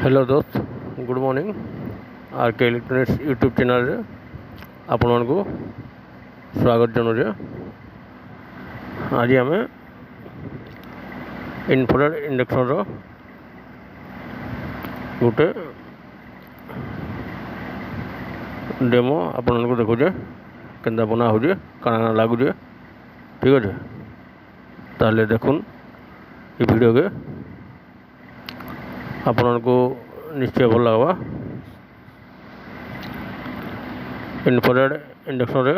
Hello दोस्त, good morning. Are के electronics YouTube channel रे आपण मानकु स्वागत जनाऊे। आज आम इनफ्रारेड इंडक्शन गोटे डेमो आपण मानकु देखुचे केन्ता बना हो काना लगुचे। ठीक अच्छे, ताले देखुन ये वीडियो के आपण को निश्चय भल लगवा। इनफ्रारेड इंडक्शन रे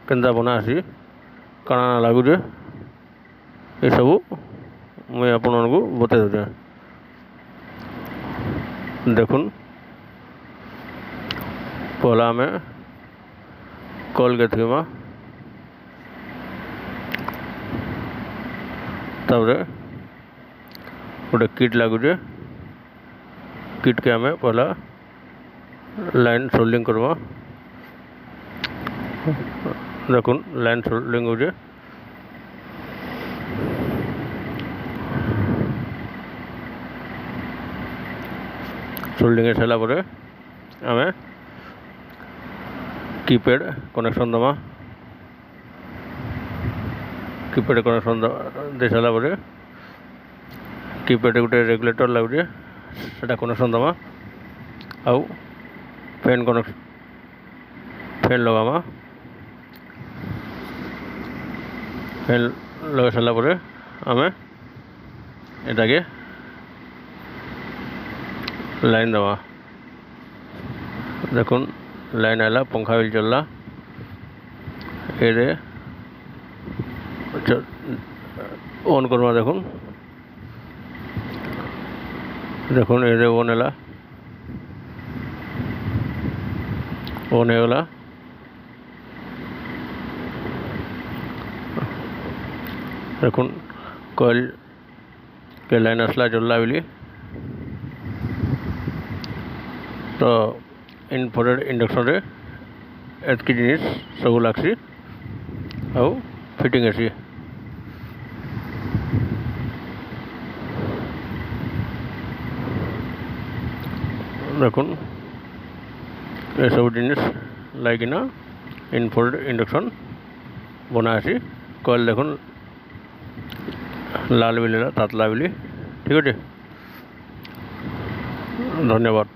केन्ता बना आसी काना लगुचे ये सबू मुझे आपण को बता दूचे। देखुन पहला आम कोलगेट घेमा, तापर गोटे किट लगुचे। किट के आम पहला लाइन सोल्डिंग करवा। देखुन लाइन सोल्डिंग हो सोल्डिंग सारा पर आम कीपैड कनेक्शन दमा। कीपैड कनेक्शन दे सारा पर कीपैड गोटे रेगुलेटर लगुचे सेटा कनेक्शन दमा। आउ फैन कनेक्शन फैन लगामा। फैन लगा सारा पर आम एटा के लाइन दमा। देखुन लाइन आला, पंखा भी चलला। ये ऑन करवा। देखुन देखुन ये ऑन है, ऑन होगा। देखुन कॉइल के लाइन आसला चलला बोली। तो इनफ्रारेड इंडक्शन रे एतकी जिनिस सब लागसी आउ फिटिंग आसी। देखुन ये सब जिनिस लागिना इनफ्रारेड इंडक्शन बना आसी। कॉइल देखुन लाल बिल तातला बिली। ठीक है, धन्यवाद।